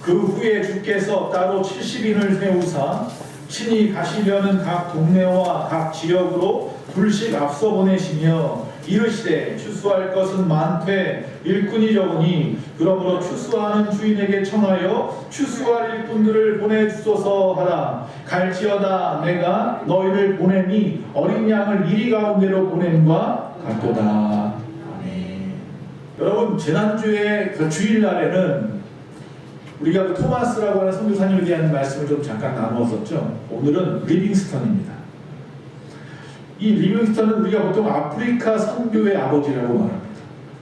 그 후에 주께서 따로 70인을 세우사 친히 가시려는 각 동네와 각 지역으로 둘씩 앞서 보내시며 이르시되 추수할 것은 많되 일꾼이 적으니 그러므로 추수하는 주인에게 청하여 추수할 일꾼들을 보내주소서 하라. 갈지어다 내가 너희를 보내니 어린 양을 이리 가운데로 보냄과 같도다. 아멘. 여러분, 지난주에 그 주일날에는 우리가 그 토마스라고 하는 선교사님에 대한 말씀을 좀 잠깐 나누었었죠. 오늘은 리빙스턴입니다. 이 리빙스턴은 우리가 보통 아프리카 선교의 아버지라고 말합니다.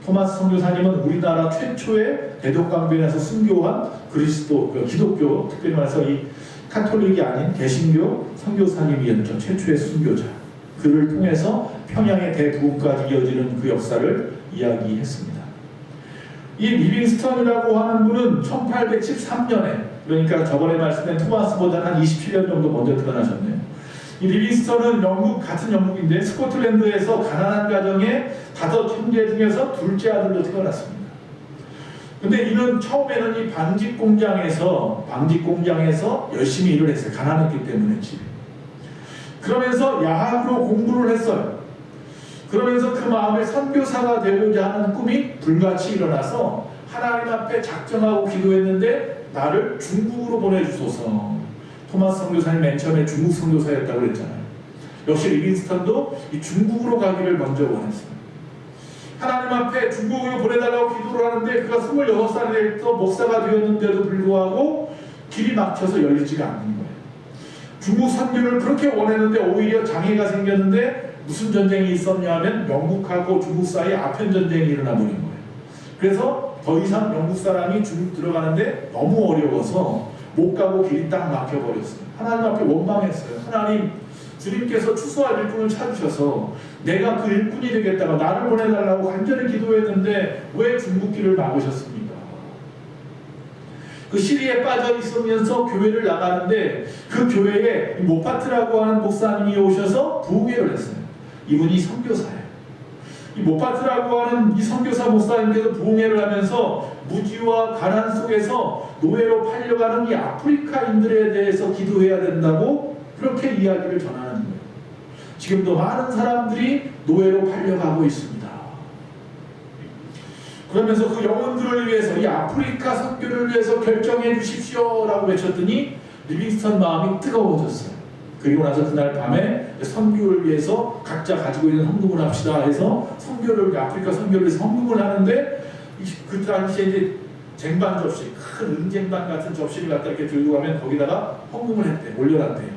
토마스 선교사님은 우리나라 최초의 대독강변에서 순교한 그리스도, 기독교, 특별히 말해서 이 카톨릭이 아닌 개신교 선교사님이었죠. 최초의 순교자. 그를 통해서 평양의 대부흥까지 이어지는 그 역사를 이야기했습니다. 이 리빙스턴이라고 하는 분은 1813년에, 그러니까 저번에 말씀된 토마스보다 한 27년 정도 먼저 태어나셨네요. 이 리빙스턴은 같은 영국인데 스코틀랜드에서 가난한 가정의 5 형제 중에서 둘째 아들로 태어났습니다. 근데 이는 처음에는 이 방직 공장에서 열심히 일을 했어요. 가난했기 때문에 집에. 그러면서 야학으로 공부를 했어요. 그러면서 그 마음에 선교사가 되고자 하는 꿈이 불같이 일어나서 하나님 앞에 작정하고 기도했는데 나를 중국으로 보내주소서. 토마스 선교사님 맨 처음에 중국 선교사였다고 그랬잖아요. 역시 리빙스턴도 이 중국으로 가기를 먼저 원했어요. 하나님 앞에 중국으로 보내달라고 기도를 하는데 그가 26살이 돼서 목사가 되었는데도 불구하고 길이 막혀서 열리지가 않는 거예요. 중국 선교를 그렇게 원했는데 오히려 장애가 생겼는데 무슨 전쟁이 있었냐 하면 영국하고 중국 사이에 아편 전쟁이 일어나 버린 거예요. 그래서 더 이상 영국 사람이 중국 들어가는데 너무 어려워서 못 가고 길이 딱 막혀버렸어요. 하나님 앞에 원망했어요. 하나님, 주님께서 추수할 일꾼을 찾으셔서 내가 그 일꾼이 되겠다고 나를 보내달라고 간절히 기도했는데 왜 중국 길을 막으셨습니까? 그 시리에 빠져 있으면서 교회를 나가는데 그 교회에 모파트라고 하는 목사님이 오셔서 부흥회를 했어요. 이분이 선교사예요. 이 모파트라고 하는 이 선교사 목사님께서 부흥회를 하면서 무지와 가난 속에서 노예로 팔려가는 이 아프리카인들에 대해서 기도해야 된다고 그렇게 이야기를 전하는 거예요. 지금도 많은 사람들이 노예로 팔려가고 있습니다. 그러면서 그 영혼들을 위해서 이 아프리카 선교를 위해서 결정해 주십시오 라고 외쳤더니 리빙스턴 마음이 뜨거워졌어요. 그리고 나서 그날 밤에 선교를 위해서 각자 가지고 있는 헌금을 합시다 해서 아프리카 선교를 위해서 헌금을 하는데 그 당시에 이제 쟁반 접시, 큰 은쟁반 같은 접시를 갖다 이렇게 들고 가면 거기다가 헌금을 했대, 올려놨대요.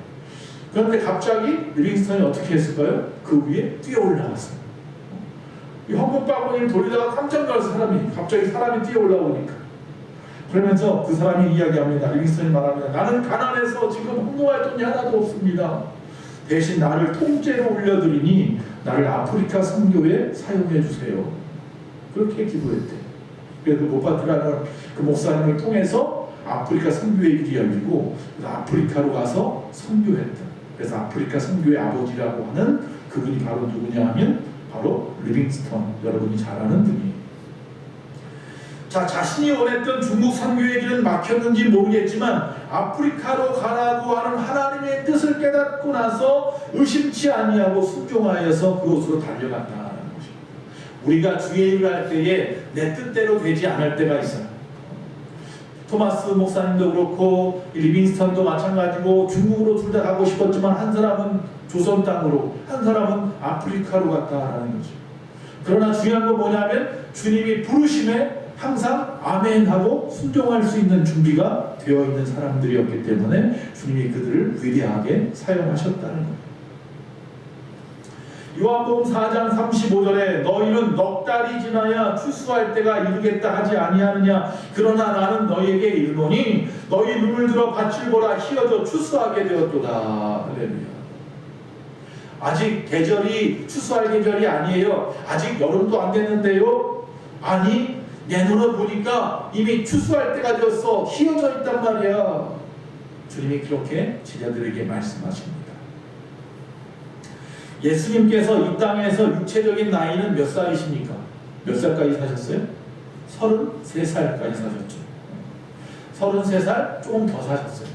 그런데 갑자기 리빙스턴이 어떻게 했을까요? 그 위에 뛰어 올라갔어요. 이 헌금 바구니를 돌리다가 깜짝 놀라서 갑자기 사람이 뛰어 올라오니까. 그러면서 그 사람이 이야기합니다. 리빙스턴이 말합니다. 나는 가난해서 지금 헌금할 돈이 하나도 없습니다. 대신 나를 통째로 올려드리니 나를 아프리카 선교에 사용해 주세요. 그렇게 기도했대. 그래서 모파트라는 그 목사님을 통해서 아프리카 선교의 길이 열리고 아프리카로 가서 선교했다. 그래서 아프리카 선교의 아버지라고 하는 그분이 바로 누구냐 하면 바로 리빙스턴, 여러분이 잘 아는 분이에요. 자, 자신이 원했던 중국 선교의 길은 막혔는지 모르겠지만 아프리카로 가라고 하는 하나님의 뜻을 깨닫고 나서 의심치 아니하고 순종하여서 그곳으로 달려간다는 것입니다. 우리가 주의 일을 할 때에 내 뜻대로 되지 않을 때가 있어요. 토마스 목사님도 그렇고 리빙스턴도 마찬가지고 중국으로 둘 다 가고 싶었지만 한 사람은 조선 땅으로, 한 사람은 아프리카로 갔다라는 거죠. 그러나 중요한 건 뭐냐면 주님이 부르심에 항상 아멘 하고 순종할 수 있는 준비가 되어 있는 사람들이었기 때문에 주님이 그들을 위대하게 사용하셨다는 거예요. 요한복음 4장 35절에 너희는 넉 달이 지나야 추수할 때가 이르겠다 하지 아니하느냐. 그러나 나는 너희에게 이르노니 너희 눈을 들어 밭을 보라. 희어져 추수하게 되었도다. 할렐루야. 아직 계절이 추수할 계절이 아니에요. 아직 여름도 안 됐는데요. 아니, 내 눈을 보니까 이미 추수할 때가 되었어. 희어져 있단 말이야. 주님이 그렇게 제자들에게 말씀하십니다. 예수님께서 이 땅에서 육체적인 나이는 몇 살이십니까? 몇 살까지 사셨어요? 33살까지 사셨죠. 33살 조금 더 사셨어요.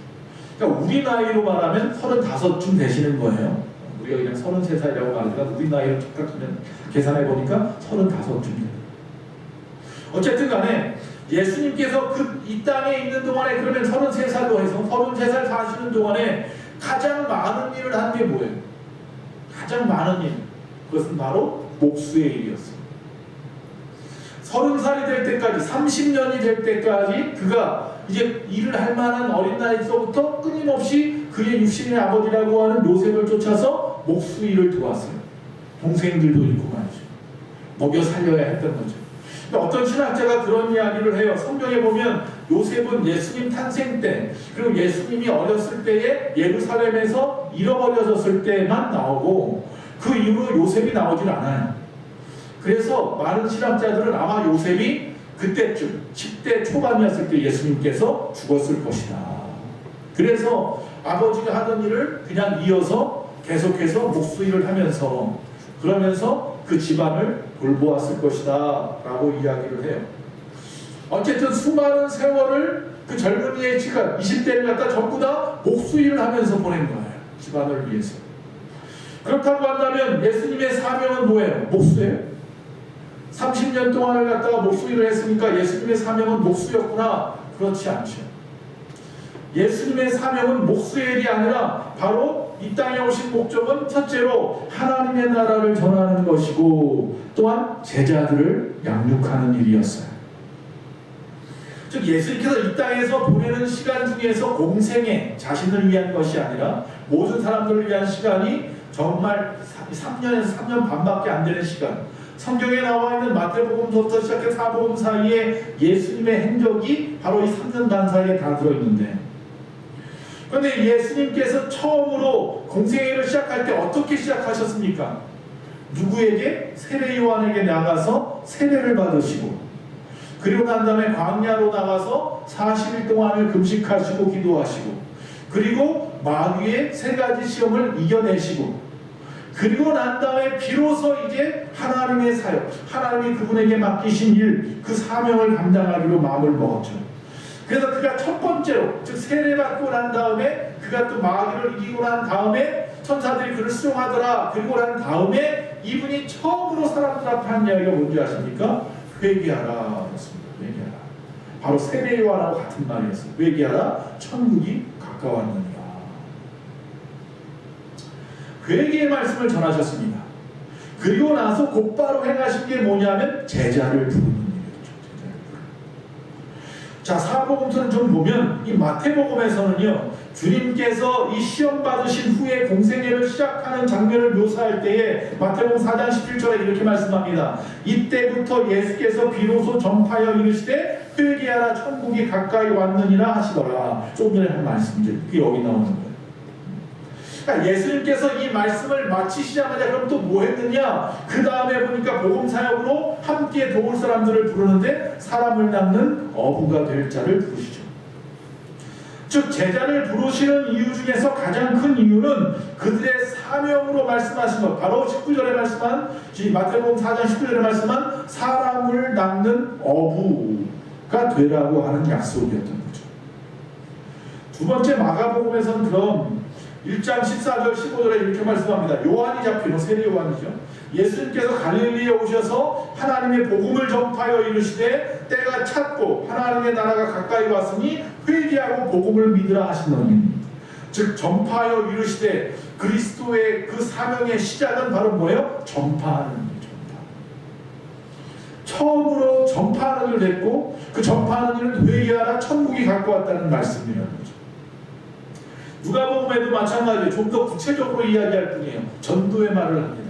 그러니까 우리 나이로 말하면 35쯤 되시는 거예요. 우리가 그냥 33살이라고 말하니까 우리 나이로 착각하면 계산해 보니까 35쯤 돼요. 어쨌든 간에 예수님께서 이 땅에 있는 동안에 그러면 33살로 해서 33살 사시는 동안에 가장 많은 일을 한 게 뭐예요? 가장 많은 일. 그것은 바로 목수의 일이었어요. 30살이 될 때까지, 30년이 될 때까지 그가 이제 일을 할 만한 어린 나이서부터 끊임없이 그의 육신의 아버지라고 하는 요셉을 쫓아서 목수 일을 도왔어요. 동생들도 있고 말이죠. 먹여 살려야 했던 거죠. 어떤 신학자가 그런 이야기를 해요. 성경에 보면 요셉은 예수님 탄생 때, 그리고 예수님이 어렸을 때에 예루살렘에서 잃어버려졌을 때만 나오고 그 이후로 요셉이 나오질 않아요. 그래서 많은 신학자들은 아마 요셉이 그때쯤 10대 초반이었을 때 예수님께서 죽었을 것이다. 그래서 아버지가 하던 일을 그냥 이어서 계속해서 목수 일을 하면서 그러면서 그 집안을 돌보았을 것이다 라고 이야기를 해요. 어쨌든 수많은 세월을 그 젊은이의 시간 20대를 갖다 전부 다 목수 일을 하면서 보낸 거예요. 집안을 위해서. 그렇다고 한다면 예수님의 사명은 뭐예요? 목수예요? 30년 동안을 갖다가 목수 일을 했으니까 예수님의 사명은 목수였구나? 그렇지 않죠. 예수님의 사명은 목수의 일이 아니라 바로 이 땅에 오신 목적은 첫째로 하나님의 나라를 전하는 것이고 또한 제자들을 양육하는 일이었어요. 즉 예수님께서 이 땅에서 보내는 시간 중에서 공생애, 자신을 위한 것이 아니라 모든 사람들을 위한 시간이 정말 3년에서 3년 반밖에 안 되는 시간, 성경에 나와 있는 마태복음부터 시작해 사복음 사이에 예수님의 행적이 바로 이 3년 반 사이에 다 들어있는데, 그런데 예수님께서 처음으로 공생애를 시작할 때 어떻게 시작하셨습니까? 누구에게? 세례 요한에게 나가서 세례를 받으시고, 그리고 난 다음에 광야로 나가서 40일 동안을 금식하시고 기도하시고, 그리고 마귀의 3가지 시험을 이겨내시고, 그리고 난 다음에 비로소 이제 하나님의 사역, 하나님이 그분에게 맡기신 일, 그 사명을 감당하기로 마음을 먹었죠. 그래서 그가 첫 번째로, 즉 세례받고 난 다음에 그가 또 마귀를 이기고 난 다음에 천사들이 그를 수용하더라. 그리고 난 다음에 이분이 처음으로 사람들 앞에 한 이야기가 뭔지 아십니까? 회개하라 했습니다. 회개하라. 바로 세례 요한하고 같은 말이었어요. 회개하라, 천국이 가까웠느니라. 회개의 말씀을 전하셨습니다. 그리고 나서 곧바로 행하신 게 뭐냐면 제자를 부르는 일이었죠. 자, 사복음서를 좀 보면 이 마태복음에서는요, 주님께서 이 시험 받으신 후에 공생애를 시작하는 장면을 묘사할 때에 마태복음 4장 17절에 이렇게 말씀합니다. 이때부터 예수께서 비로소 전파하여 이르시되 회개하라, 천국이 가까이 왔느니라 하시더라. 조금 전에 한 말씀이죠. 그게 여기 나오는 거예요. 그러니까 예수님께서 이 말씀을 마치시자마자 그럼 또 뭐 했느냐? 그 다음에 보니까 복음사역으로 함께 도울 사람들을 부르는데 사람을 낚는 어부가 될 자를 부르시죠. 즉 제자를 부르시는 이유 중에서 가장 큰 이유는 그들의 사명으로 말씀하신 것, 바로 19절에 말씀한, 마태복음 4장 19절에 말씀한 사람을 낚는 어부가 되라고 하는 약속이었던 거죠. 두 번째 마가복음에서는 그럼 1장 14절 15절에 이렇게 말씀합니다. 요한이 잡히는, 세례 요한이죠. 예수님께서 갈릴리에 오셔서 하나님의 복음을 전파하여 이르시되 때가 찼고 하나님의 나라가 가까이 왔으니 회개하고 복음을 믿으라 하시노니. 즉 전파하여 이르시되 그리스도의 그 사명의 시작은 바로 뭐예요? 전파하는 일이죠. 처음으로 전파하는 일을 했고 그 전파하는 일은 회개하라, 천국이 갖고 왔다는 말씀이라는 거죠. 누가복음에도 마찬가지로 좀 더 구체적으로 이야기할 뿐이에요. 전도의 말을 합니다.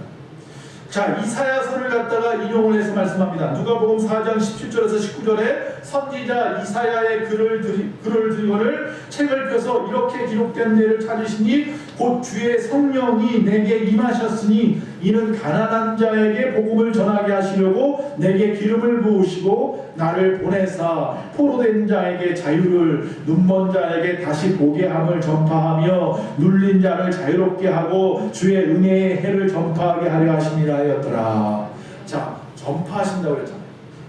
자, 이사야서를 갖다가 인용을 해서 말씀합니다. 누가복음 4장 17절에서 19절에 선지자 이사야의 글을 들거늘 책을 펴서 이렇게 기록된 데를 찾으시니 곧 주의 성령이 내게 임하셨으니 이는 가난한 자에게 복음을 전하게 하시려고 내게 기름을 부으시고 나를 보내사 포로된 자에게 자유를, 눈먼 자에게 다시 보게 함을 전파하며 눌린 자를 자유롭게 하고 주의 은혜의 해를 전파하게 하려 하심이라 하였더라. 자, 전파하신다고 그랬잖아요.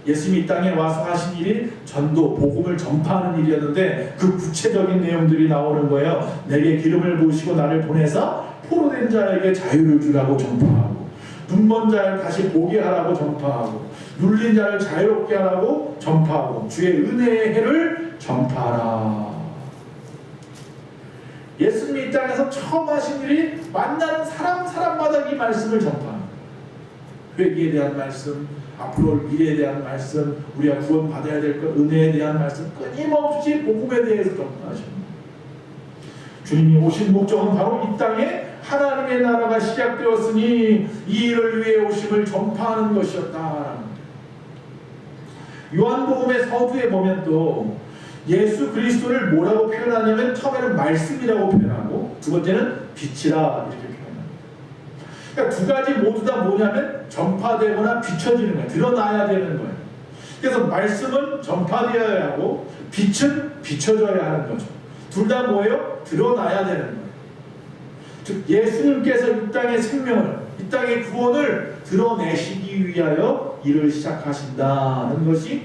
예수님이 이 땅에 와서 하신 일이 전도, 복음을 전파하는 일이었는데 그 구체적인 내용들이 나오는 거예요. 내게 기름을 부으시고 나를 보내사 포로된 자에게 자유를 주라고 전파하고, 눈먼 자를 다시 보게 하라고 전파하고, 눌린 자를 자유롭게 하라고 전파하고, 주의 은혜의 해를 전파하라. 예수님이 이 땅에서 처음 하신 일이 만나는 사람마다 이 말씀을 전파합니다. 회개에 대한 말씀, 앞으로 올 미래에 대한 말씀, 우리가 구원받아야 될 것, 은혜에 대한 말씀, 끊임없이 복음에 대해서 전파하십니다. 주님이 오신 목적은 바로 이 땅에 하나님의 나라가 시작되었으니 이 일을 위해 오심을 전파하는 것이었다. 요한복음의 서두에 보면 또 예수 그리스도를 뭐라고 표현하냐면 처음에는 말씀이라고 표현하고 두 번째는 빛이라 이렇게 표현합니다. 그러니까 두 가지 모두 다 뭐냐면 전파되거나 비춰지는 거예요. 드러나야 되는 거예요. 그래서 말씀은 전파되어야 하고 빛은 비춰져야 하는 거죠. 둘 다 뭐예요? 드러나야 되는 거예요. 즉 예수님께서 이 땅의 생명을, 이 땅의 구원을 드러내시기 위하여 일을 시작하신다는 것이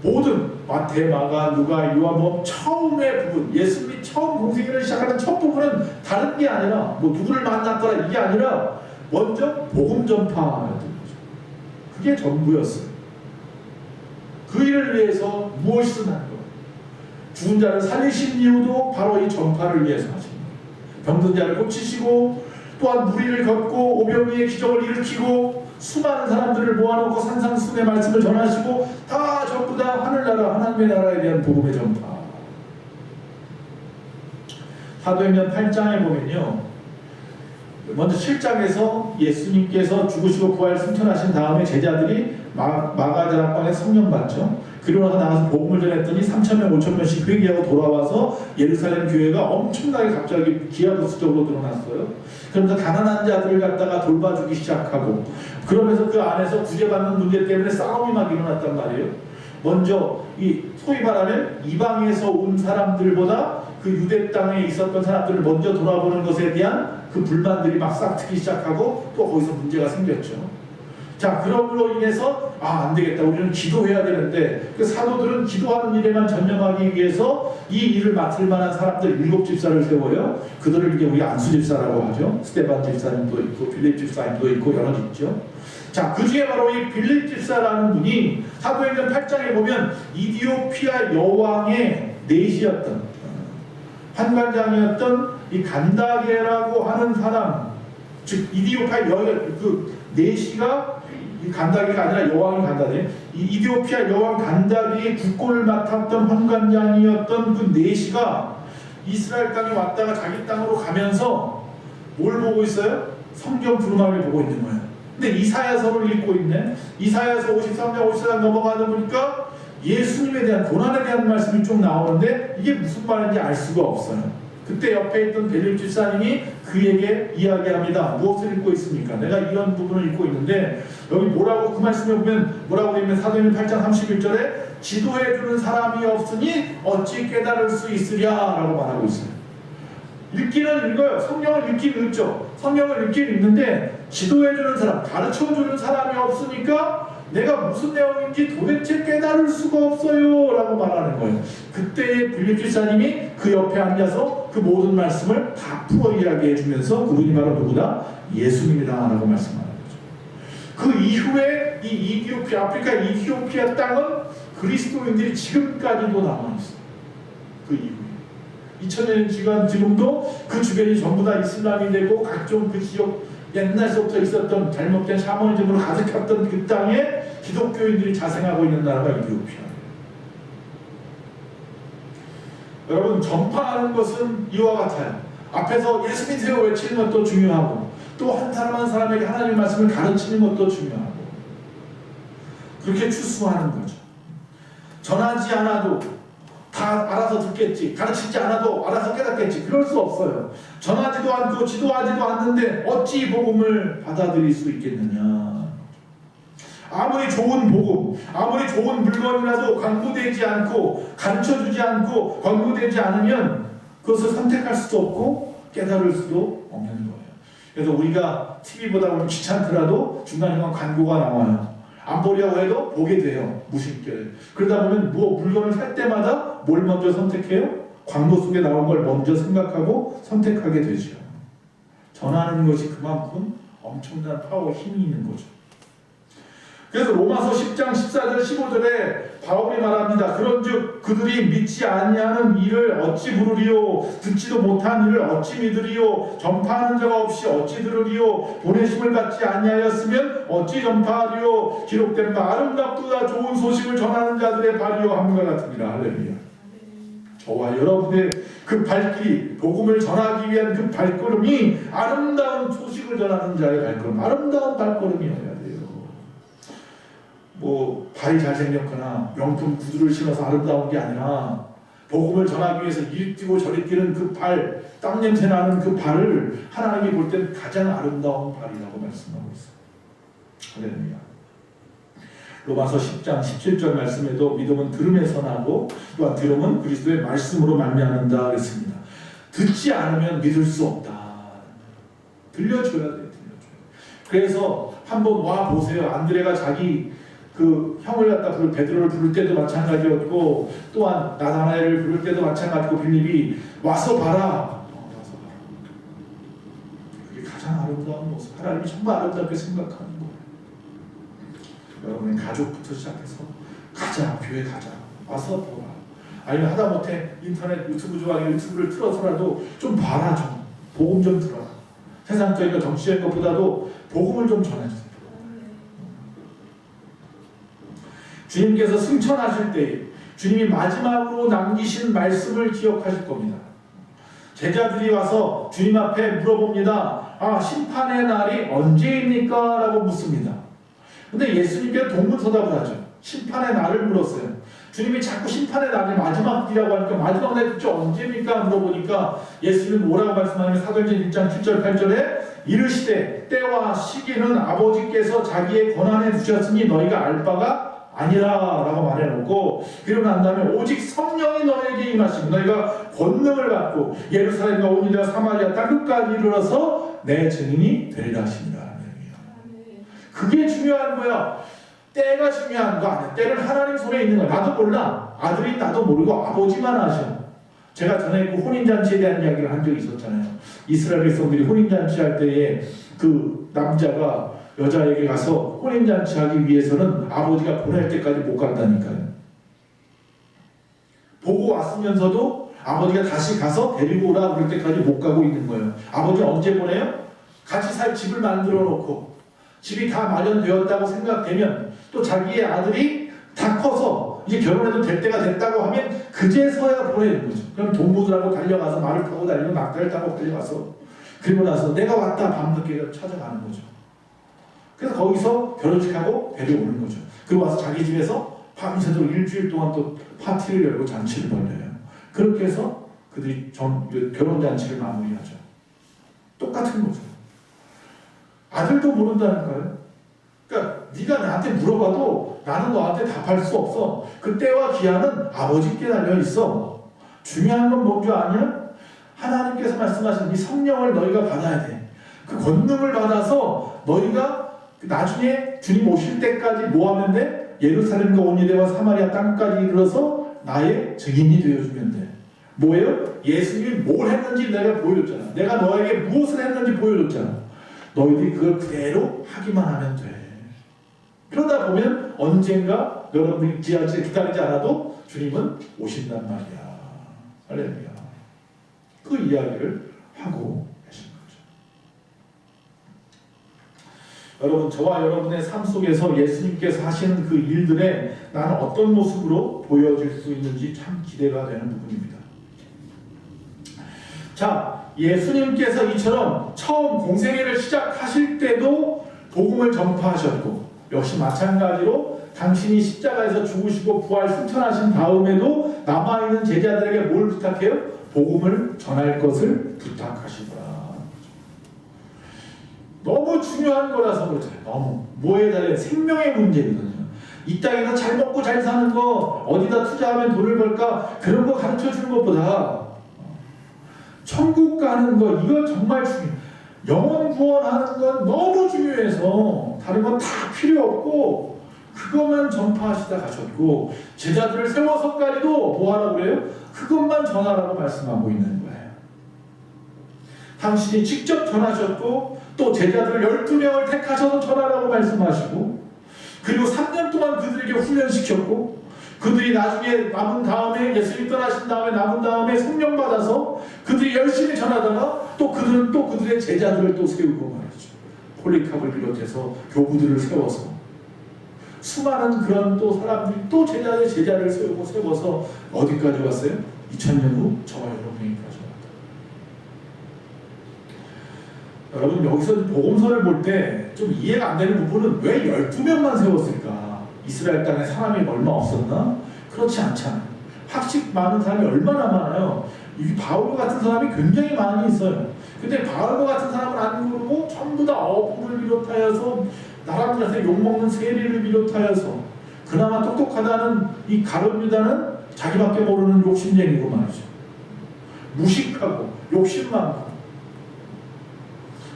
모든 마태, 마가, 누가, 요한복음 처음의 부분, 예수님이 처음 공생애를 시작하는 첫 부분은 다른 게 아니라 뭐 누구를 만났더라 이게 아니라 먼저 복음 전파였던 거죠. 그게 전부였어요. 그 일을 위해서 무엇이든 한 거예요. 죽은 자를 살리신 이유도 바로 이 전파를 위해서 하신 거예요. 병든 자를 고치시고 또한 무리를 걷고 오병이의 기적을 일으키고 수많은 사람들을 모아놓고 산상수훈의 말씀을 전하시고 다 전부 다 하늘나라 하나님의 나라에 대한 복음의 전파. 사도행전 8장에 보면요, 먼저 7장에서 예수님께서 죽으시고 부활 승천하신 다음에 제자들이 마가다락방에 성령 받죠. 그리고 나서 복음을 전했더니 3,000명, 5,000명씩 회개하고 돌아와서 예루살렘 교회가 엄청나게 갑자기 기하급수적으로 늘어났어요. 그러면서 가난한 자들을 갖다가 돌봐주기 시작하고, 그러면서 그 안에서 구제받는 문제 때문에 싸움이 막 일어났단 말이에요. 먼저 이 소위 말하면 이방에서 온 사람들보다 그 유대 땅에 있었던 사람들을 먼저 돌아보는 것에 대한 그 불만들이 막 싹트기 시작하고 또 거기서 문제가 생겼죠. 자, 그럼으로 인해서 안 되겠다, 우리는 기도해야 되는데 그 사도들은 기도하는 일에만 전념하기 위해서 이 일을 맡을 만한 사람들 7 집사를 세워요. 그들을 이제 우리 안수 집사라고 하죠. 스테반 집사님도 있고 빌립 집사님도 있고 여러 있죠. 자, 그 중에 바로 이 빌립 집사라는 분이 사도행전 8장에 보면 이디오피아 여왕의 내시였던 판관장이었던 이 간다게라고 하는 사람, 즉 이디오피아 그 내시가 간다기가 아니라 여왕이 간다네. 이 이디오피아 여왕 간다기의 국고를 맡았던 환관장이었던 그 내시가 이스라엘 땅에 왔다가 자기 땅으로 가면서 뭘 보고 있어요? 성경 두루마리를 보고 있는 거예요. 근데 이사야서를 읽고 있네. 이사야서 53장 54장 넘어가다 보니까 예수님에 대한 고난에 대한 말씀이 좀 나오는데 이게 무슨 말인지 알 수가 없어요. 그때 옆에 있던 빌립 집사님이 그에게 이야기합니다. 무엇을 읽고 있습니까? 내가 이런 부분을 읽고 있는데 여기 뭐라고, 그 말씀에 보면 뭐라고 되어 있는 사도행전 8장 31절에 지도해주는 사람이 없으니 어찌 깨달을 수 있으랴 라고 말하고 있어요. 읽기는 읽어요. 성경을 읽기는 읽죠. 성경을 읽기는 읽는데 지도해주는 사람, 가르쳐주는 사람이 없으니까 내가 무슨 내용인지 도대체 깨달을 수가 없어요 라고 말하는 거예요. 그때 빌립 집사님이 그 옆에 앉아서 그 모든 말씀을 다 풀어 이야기해 주면서 그분이 바로 누구다? 예수님이다 라고 말씀하는 거죠. 그 이후에 이 이디오피아, 아프리카 이디오피아 땅은 그리스도인들이 지금까지도 남아있어요. 그 이후에 2000년 지간 지금도 그 주변이 전부 다 이슬람이 되고 각종 그 지역 옛날서부터 있었던 잘못된 샤머니즘으로 가득했던 그 땅에 기독교인들이 자생하고 있는 나라가 이디오피아예요. 여러분, 전파하는 것은 이와 같아요. 앞에서 예수 믿으세요 외치는 것도 중요하고 또 한 사람 한 사람에게 하나님의 말씀을 가르치는 것도 중요하고 그렇게 추수하는 거죠. 전하지 않아도 다 알아서 듣겠지, 가르치지 않아도 알아서 깨닫겠지, 그럴 수 없어요. 전하지도 않고 지도하지도 않는데 어찌 복음을 받아들일 수 있겠느냐. 아무리 좋은 복음, 아무리 좋은 물건이라도 광고되지 않고 가르쳐주지 않고 광고되지 않으면 그것을 선택할 수도 없고 깨달을 수도 없는 거예요. 그래서 우리가 TV보다 귀찮더라도 중간중간 광고가 나와요. 안 보려고 해도 보게 돼요. 무심결에. 그러다 보면 물건을 살 때마다 뭘 먼저 선택해요? 광고 속에 나온 걸 먼저 생각하고 선택하게 되죠. 전하는 것이 그만큼 엄청난 파워, 힘이 있는 거죠. 그래서 로마서 10장 14절 15절에 바울이 말합니다. 그런즉 그들이 믿지 아니하는 일을 어찌 부르리요, 듣지도 못한 일을 어찌 믿으리요, 전파하는 자가 없이 어찌 들으리요, 보내심을 받지 아니하였으면 어찌 전파하리요, 기록된 바 아름답도다 좋은 소식을 전하는 자들의 발이요 함과 같으니라. 할렐루야. 저와 여러분의 그 발길이, 복음을 전하기 위한 그 발걸음이 아름다운 소식을 전하는 자의 발걸음, 아름다운 발걸음이어야 돼요. 발이 잘생겼거나 명품 구두를 신어서 아름다운 게 아니라 복음을 전하기 위해서 이리 뛰고 저리 뛰는 그 발, 땀 냄새 나는 그 발을 하나님이 볼 때는 가장 아름다운 발이라고 말씀하고 있어요. 할렐루야. 로마서 10장 17절 말씀에도 믿음은 들음에서 나고 또한 들음은 그리스도의 말씀으로 말미암는다 그랬습니다. 듣지 않으면 믿을 수 없다. 들려줘야 돼요. 그래서 한번 와 보세요. 안드레가 자기 그 형을 갖다 베드로를 부를 때도 마찬가지였고, 또한 나다나엘을 부를 때도 마찬가지고, 빌립이 와서 봐라. 그게 가장 아름다운 모습. 하나님이 정말 아름답게 생각하는 거예요. 여러분의 가족부터 시작해서 가자, 교회 가자, 와서 보라. 아니면 하다못해 인터넷 유튜브 좋아하게 유튜브를 틀어서라도 좀 봐라, 좀 복음 좀 들어라. 세상적인 것, 정치적인 것보다도 복음을 좀 전해주세요. 주님께서 승천하실 때 주님이 마지막으로 남기신 말씀을 기억하실 겁니다. 제자들이 와서 주님 앞에 물어봅니다. 심판의 날이 언제입니까? 라고 묻습니다. 근데 예수님께서 동문서답을 하죠. 심판의 날을 물었어요. 주님이 자꾸 심판의 날이 마지막이라고 하니까 마지막 날이 도대체 언제입니까? 물어보니까 예수님은 뭐라고 말씀하냐면 사도행전 1장 7절 8절에 이르시되 때와 시기는 아버지께서 자기의 권한에 두셨으니 너희가 알 바가 아니라 라고 말해놓고, 그러고 난 다음에 오직 성령이 너에게 임하시고 너희가 권능을 받고 예루살렘과 온 유대와 사마리아 땅끝까지 이르러서 내 증인이 되리라 하십니다. 그게 중요한 거야. 때가 중요한 거 아니야. 때는 하나님 손에 있는 거야. 나도 몰라. 아들이 나도 모르고 아버지만 아셔. 제가 전에 그 혼인잔치에 대한 이야기를 한 적이 있었잖아요. 이스라엘 백성들이 혼인잔치 할 때에 그 남자가 여자에게 가서 혼인잔치 하기 위해서는 아버지가 보낼 때까지 못 간다니까요. 보고 왔으면서도 아버지가 다시 가서 데리고 오라 그럴 때까지 못 가고 있는 거예요. 아버지는 언제 보내요? 같이 살 집을 만들어 놓고 집이 다 마련되었다고 생각되면, 또 자기의 아들이 다 커서 이제 결혼해도 될 때가 됐다고 하면 그제서야 보내는 거죠. 그럼 동무들하고 달려가서 말을 타고 달리고 낙타를 타고 달려가서, 그리고 나서 내가 왔다 밤늦게 찾아가는 거죠. 그래서 거기서 결혼식하고 데려오는 거죠. 그리고 와서 자기 집에서 밤새도록 일주일 동안 또 파티를 열고 잔치를 벌려요. 그렇게 해서 그들이 결혼잔치를 마무리하죠. 똑같은 거죠. 아들도 모른다니까요. 그러니까 네가 나한테 물어봐도 나는 너한테 답할 수 없어. 그 때와 기한은 아버지께 달려있어. 중요한 건 뭔 줄 아냐? 하나님께서 말씀하신 이 성령을 너희가 받아야 돼. 그 권능을 받아서 너희가 나중에 주님 오실 때까지 뭐 하면 돼? 예루살렘과 온 유대와 사마리아 땅까지 이르러서 나의 증인이 되어주면 돼. 뭐예요? 예수님이 뭘 했는지 내가 보여줬잖아. 내가 너에게 무엇을 했는지 보여줬잖아. 너희들이 그걸 그대로 하기만 하면 돼. 그러다 보면 언젠가 여러분들이 기다리지 않아도 주님은 오신단 말이야. 할렐루야. 그 이야기를 하고 계신 거죠. 여러분, 저와 여러분의 삶 속에서 예수님께서 하시는 그 일들에 나는 어떤 모습으로 보여질 수 있는지 참 기대가 되는 부분입니다. 자, 예수님께서 이처럼 처음 공생애를 시작하실 때도 복음을 전파하셨고, 역시 마찬가지로 당신이 십자가에서 죽으시고 부활 승천하신 다음에도 남아있는 제자들에게 뭘 부탁해요? 복음을 전할 것을 부탁하시더라. 너무 중요한 거라서 그렇죠. 너무 뭐에 달해 생명의 문제거든요. 이 땅에서 잘 먹고 잘 사는 거, 어디다 투자하면 돈을 벌까, 그런 거 가르쳐 주는 것보다 천국 가는 거, 이거 정말 중요해요. 영혼 구원하는 건 너무 중요해서 다른 건 다 필요 없고, 그것만 전파하시다 가셨고, 제자들을 세워서까지도 뭐하라고 그래요? 그것만 전하라고 말씀하고 있는 거예요. 당신이 직접 전하셨고, 또 제자들 12명을 택하셔서 전하라고 말씀하시고, 그리고 3년 동안 그들에게 훈련시켰고, 그들이 나중에 남은 다음에, 예수님 떠나신 다음에 남은 다음에 성령 받아서 그들이 열심히 전하다가 또 그들은 또 그들의 제자들을 또 세우고 말이죠. 폴리캅을 비롯해서 교부들을 세워서 수많은 그런 또 사람들이 또 제자를 세워서 어디까지 왔어요? 2000년 후 저와 여러분에게까지 왔다. 여러분, 여기서 복음서를 볼 때 좀 이해가 안 되는 부분은 왜 12명만 세웠을까? 이스라엘 땅에 사람이 얼마 없었나? 그렇지 않잖아요. 학식 많은 사람이 얼마나 많아요. 이 바울 같은 사람이 굉장히 많이 있어요. 근데 바울 같은 사람은 안 그러고 전부 다 어부를 비롯하여서 나라들한테 욕먹는 세리를 비롯하여서 그나마 똑똑하다는 이 가룟 유다는 자기밖에 모르는 욕심쟁이고 말이죠. 무식하고 욕심 많고,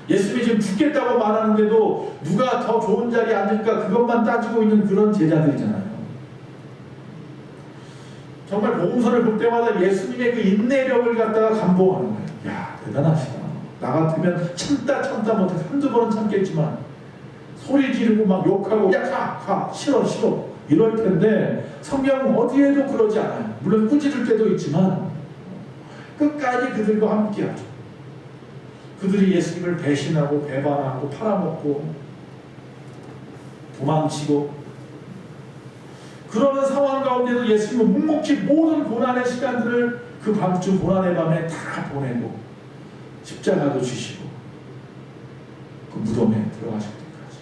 예수님이 지금 죽겠다고 말하는데도 누가 더 좋은 자리에 앉을까 그것만 따지고 있는 그런 제자들이잖아요. 정말 복음서를 볼 때마다 예수님의 그 인내력을 갖다가 감동하는 거예요. 야, 대단하시다. 나 같으면 참다 못해 한두 번은 참겠지만 소리 지르고 막 욕하고, 야, 가 싫어 이럴 텐데 성경은 어디에도 그러지 않아요. 물론 꾸짖을 때도 있지만 끝까지 그들과 함께하죠. 그들이 예수님을 배신하고 배반하고 팔아먹고 도망치고 그러는 상황 가운데도 예수님은 묵묵히 모든 고난의 시간들을 그 밤중 고난의 밤에 다 보내고 십자가도 지시고 그 무덤에 들어가실 때까지.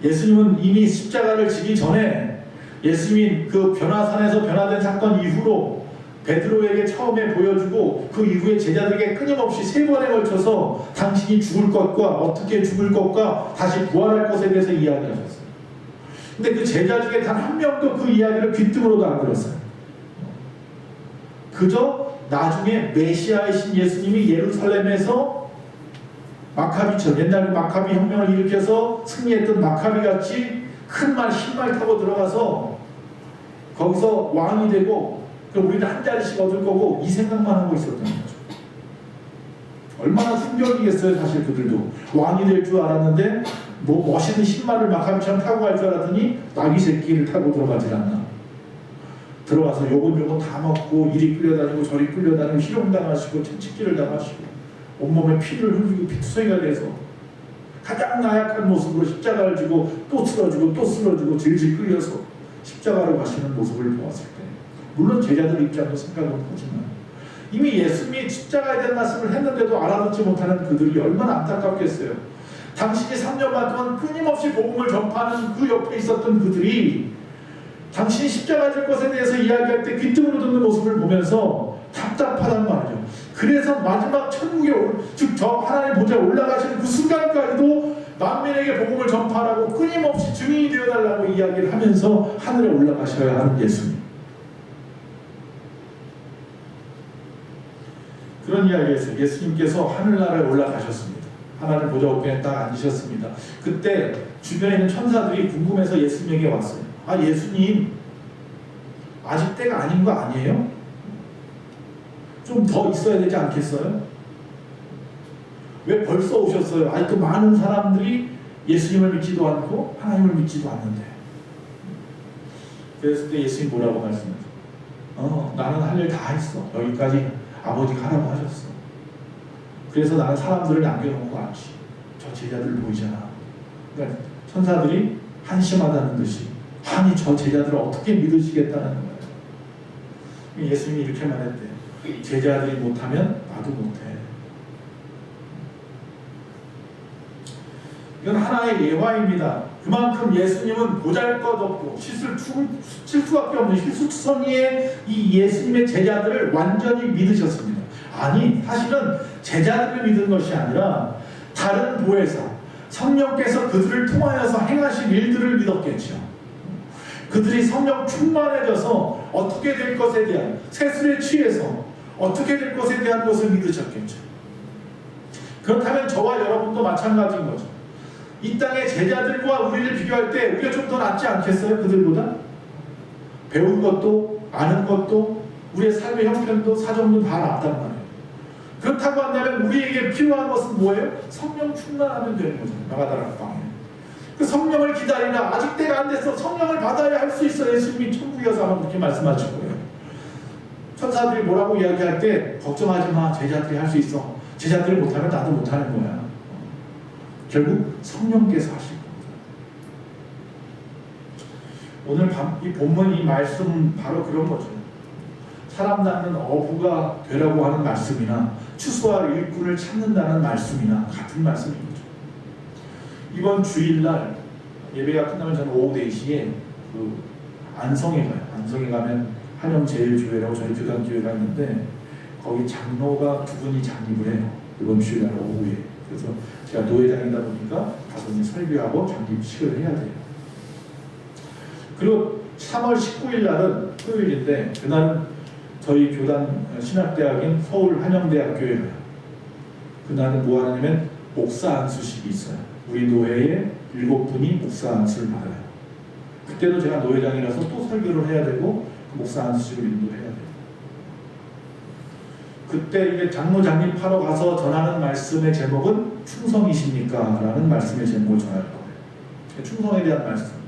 예수님은 이미 십자가를 지기 전에 예수님이 그 변화산에서 변화된 사건 이후로 베드로에게 처음에 보여주고 그 이후에 제자들에게 끊임없이 3번에 걸쳐서 당신이 죽을 것과 어떻게 죽을 것과 다시 부활할 것에 대해서 이야기하셨어요. 근데 그 제자 중에 단 한 명도 그 이야기를 귀등으로도 안 들었어요. 그저 나중에 메시아이신 예수님이 예루살렘에서 마카비처럼 옛날 마카비 혁명을 일으켜서 승리했던 마카비같이 큰 말, 흰 말 타고 들어가서 거기서 왕이 되고 그럼 우리는 한 자리씩 얻을 거고 이 생각만 하고 있었던 거죠. 얼마나 충격이겠어요. 사실 그들도 왕이 될 줄 알았는데 뭐 멋있는 신발을 마카비처럼 타고 갈 줄 알았더니 나귀 새끼를 타고 들어가질 않나. 들어와서 요건 다 먹고 이리 끌려다니고 저리 끌려다니고 희롱당하시고 채찍질을 당하시고 온몸에 피를 흘리고 피투성이가 돼서 가장 나약한 모습으로 십자가를 지고 또 쓰러지고 질질 끌려서 십자가로 가시는 모습을 보았을 때 물론 제자들 입장도 생각은 하지만 이미 예수님이 십자가에 대한 말씀을 했는데도 알아듣지 못하는 그들이 얼마나 안타깝겠어요. 당신이 3년 반 동안 끊임없이 복음을 전파하는 그 옆에 있었던 그들이 당신이 십자가에 질 것에 대해서 이야기할 때 귀등으로 듣는 모습을 보면서 답답하단 말이죠. 그래서 마지막 천국에 즉 저 하나님 보좌에 올라가시는 그 순간까지도 만민에게 복음을 전파하라고 끊임없이 증인이 되어달라고 이야기를 하면서 하늘에 올라가셔야 하는 예수님. 그런 이야기에서 예수님께서 하늘나라에 올라가셨습니다. 하나님 보좌 우편에 딱 앉으셨습니다. 그때 주변에 있는 천사들이 궁금해서 예수님에게 왔어요. 아, 예수님 아직 때가 아닌 거 아니에요? 좀 더 있어야 되지 않겠어요? 왜 벌써 오셨어요? 아직도 많은 사람들이 예수님을 믿지도 않고 하나님을 믿지도 않는데. 그래서 또 예수님 뭐라고 말씀하세요? 나는 할 일 다 했어. 여기까지 아버지가 하라고 하셨어. 그래서 나는 사람들을 남겨놓고 왔지. 저 제자들 보이잖아. 그러니까 천사들이 한심하다는 듯이 아니 저 제자들을 어떻게 믿으시겠다는 거예요. 예수님이 이렇게 말했대요. 제자들이 못하면 나도 못해. 이건 하나의 예화입니다. 그만큼 예수님은 보잘것없고 칠 수밖에 없는 실수성이의 이 예수님의 제자들을 완전히 믿으셨습니다. 아니 사실은 제자들을 믿은 것이 아니라 다른 보혜사 성령께서 그들을 통하여서 행하신 일들을 믿었겠죠. 그들이 성령 충만해져서 어떻게 될 것에 대한 세술에 취해서 어떻게 될 것에 대한 것을 믿으셨겠죠. 그렇다면 저와 여러분도 마찬가지인 거죠. 이 땅의 제자들과 우리를 비교할 때 우리가 좀 더 낫지 않겠어요? 그들보다? 배운 것도 아는 것도 우리의 삶의 형편도 사정도 다 낫단 말이에요. 그렇다고 한다면 우리에게 필요한 것은 뭐예요? 성령 충만하면 되는 거잖아요. 마가다락 방에. 그 성령을 기다리라. 아직 때가 안 돼서 성령을 받아야 할 수 있어. 예수님이 천국에 가서 아마 그렇게 말씀하실 거예요. 천사들이 뭐라고 이야기할 때 걱정하지 마. 제자들이 할 수 있어. 제자들이 못하면 나도 못하는 거야. 결국 성령께서 하실 겁니다. 오늘 이 본문 이 말씀 바로 그런 거죠. 사람 낳는 어부가 되라고 하는 말씀이나 추수할 일꾼을 찾는다는 말씀이나 같은 말씀인 거죠. 이번 주일날 예배가 끝나면 저는 오후 4시에 그 안성에 가요. 안성에 가면 한영제일교회라고 저희 교단교회가 있는데 거기 장로가 2분이 장립을 해요. 이번 주일날 오후에. 그래서 제가 노회장이다 보니까 가서 설교하고 장립식을 해야 돼요. 그리고 3월 19일 날은 토요일인데 그날은 저희 교단 신학대학인 서울 한영대학교에 가요. 그날은 뭐 하냐면 목사 안수식이 있어요. 우리 노회에 7분이 목사 안수를 받아요. 그때도 제가 노회장이라서 또 설교를 해야 되고 그 목사 안수식을 인도해야 돼요. 그때 이게 장로 장립하러 가서 전하는 말씀의 제목은 충성이십니까? 라는 말씀의 제목을 전할 거예요. 충성에 대한 말씀.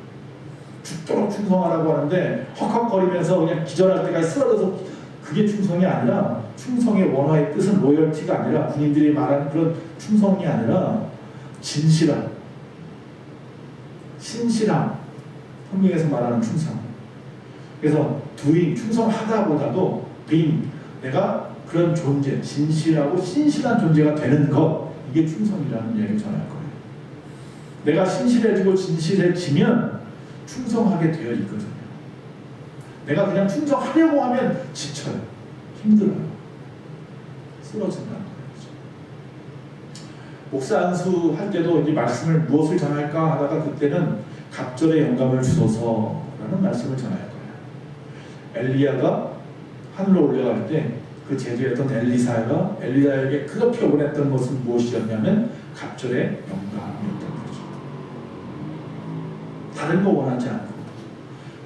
죽도록 충성하라고 하는데 헉헉거리면서 그냥 기절할 때까지 쓰러져서 그게 충성이 아니라 충성의 원어의 뜻은 로열티가 아니라 군인들이 말하는 그런 충성이 아니라 진실함, 신실함, 성경에서 말하는 충성. 그래서 doing, 충성하다보다도 being, 내가 그런 존재, 진실하고 신실한 존재가 되는 것, 이게 충성이라는 이야기를 전할 거예요. 내가 신실해지고 진실해지면 충성하게 되어 있거든요. 내가 그냥 충성하려고 하면 지쳐요. 힘들어요. 쓰러진다는 거죠. 목사 안수할 때도 이 말씀을 무엇을 전할까 하다가 그때는 갑절의 영감을 주소서라는 말씀을 전할 거예요. 엘리야가 하늘로 올라갈 때 그 제주였던 엘리사가 엘리야에게 그렇게 원했던 것은 무엇이었냐면 갑절의 영감이었던 거죠. 다른 거 원하지 않고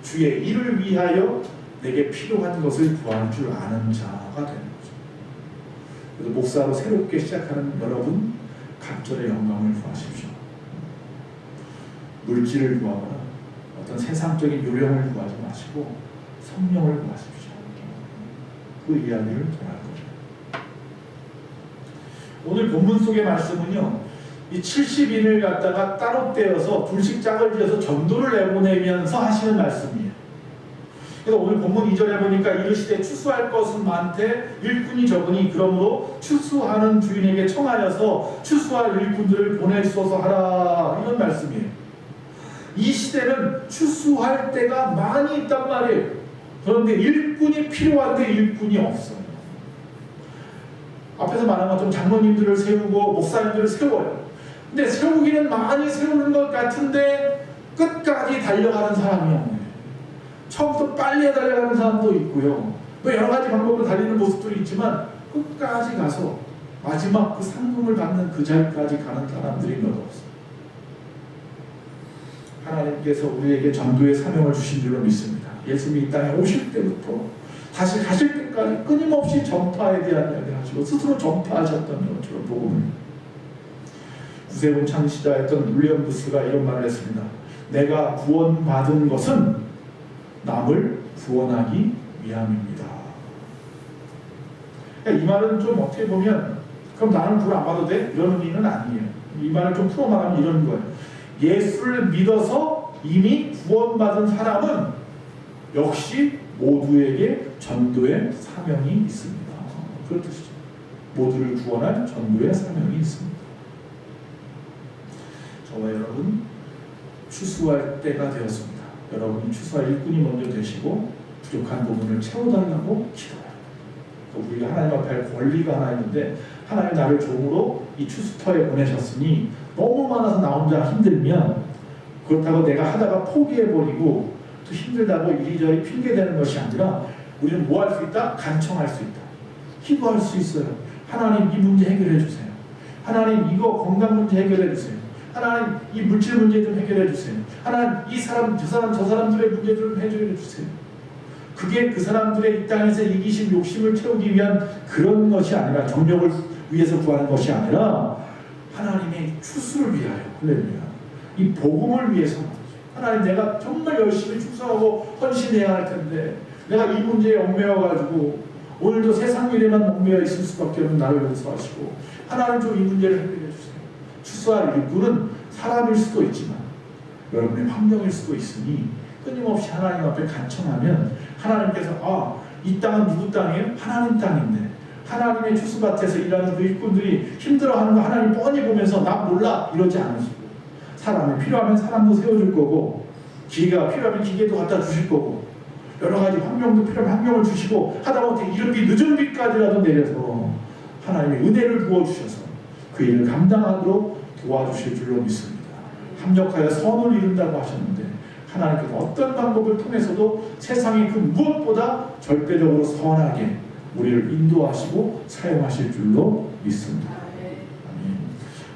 주의 일을 위하여 내게 필요한 것을 구할 줄 아는 자가 되는 거죠. 그래서 목사로 새롭게 시작하는 여러분, 갑절의 영감을 구하십시오. 물질을 구하거나 어떤 세상적인 요령을 구하지 마시고 성령을 구하십시오. 그 이야기를 전할 거죠. 오늘 본문 속의 말씀은요, 이 70인을 갖다가 따로 떼어서 둘씩 짝을 지어서 전도를 내보내면서 하시는 말씀이에요. 그래서 오늘 본문 2절에 보니까 이르시되 추수할 것은 많되 일꾼이 적으니 그러므로 추수하는 주인에게 청하여서 추수할 일꾼들을 보내소서 하라, 이런 말씀이에요. 이 시대는 추수할 때가 많이 있단 말이에요. 그런데 일꾼이 필요한데 일꾼이 없어요. 앞에서 말한 것처럼 장로님들을 세우고 목사님들을 세워요. 근데 세우기는 많이 세우는 것 같은데 끝까지 달려가는 사람이 없네요. 처음부터 빨리 달려가는 사람도 있고요. 뭐 여러 가지 방법으로 달리는 모습도 있지만 끝까지 가서 마지막 그 상금을 받는 그 자리까지 가는 사람들이 몇 없어요. 하나님께서 우리에게 전도의 사명을 주신 줄로 믿습니다. 예수님이 이 땅에 오실 때부터 다시 가실 때까지 끊임없이 전파에 대한 이야기를 하시고 스스로 전파하셨던 것처럼 복음을. 구세군 창시자였던 윌리엄 부스가 이런 말을 했습니다. 내가 구원받은 것은 남을 구원하기 위함입니다. 이 말은 좀 어떻게 보면 그럼 나는 구원 안 받아도 돼? 이런 의미는 아니에요. 이 말을 좀 풀어 말하면 이런 거예요. 예수를 믿어서 이미 구원받은 사람은 역시 모두에게 전도의 사명이 있습니다. 그런 뜻이죠. 모두를 구원할 전도의 사명이 있습니다. 저와 여러분 추수할 때가 되었습니다. 여러분이 추수할 일꾼이 먼저 되시고 부족한 부분을 채워달라고 기도해요. 우리가 하나님 앞에 할 권리가 하나 있는데 하나님 나를 종으로 이 추수터에 보내셨으니 너무 많아서 나 혼자 힘들면 그렇다고 내가 하다가 포기해버리고 또 힘들다고 이리저리 핑계대는 것이 아니라 우리는 뭐 할 수 있다? 간청할 수 있다. 기도할 수 있어요. 하나님 이 문제 해결해 주세요. 하나님 이거 건강 문제 해결해 주세요. 하나님 이 물질 문제 좀 해결해 주세요. 하나님 이 사람 저 사람들의 문제 좀 해결해 주세요. 그게 그 사람들의 이 땅에서 이기심 욕심을 채우기 위한 그런 것이 아니라, 정력을 위해서 구하는 것이 아니라 하나님의 추수를 위하여, 할렐루야, 이 복음을 위해서. 하나님, 내가 정말 열심히 충성하고 헌신해야 할 텐데 내가 이 문제에 얽매여가지고 오늘도 세상 일에만 얽매여 있을 수밖에 없는 나를 용서하시고, 하나님 좀 이 문제를 해결해 주세요. 추수할 일꾼은 사람일 수도 있지만 여러분의 환경일 수도 있으니 끊임없이 하나님 앞에 간청하면 하나님께서 이 땅은 누구 땅이에요? 하나님 땅인데 하나님의 추수밭에서 일하는 그 일꾼들이 힘들어하는 거 하나님 뻔히 보면서 나 몰라 이러지 않으시고, 사람이 필요하면 사람도 세워줄 거고, 기계가 필요하면 기계도 갖다 주실 거고, 여러 가지 환경도 필요하면 환경을 주시고, 하다못해 이른비 늦은 비까지라도 내려서 하나님의 은혜를 부어주셔서 그 일을 감당하도록 도와주실 줄로 믿습니다. 합력하여 선을 이룬다고 하셨는데 하나님께서 어떤 방법을 통해서도 세상의 그 무엇보다 절대적으로 선하게 우리를 인도하시고 사용하실 줄로 믿습니다.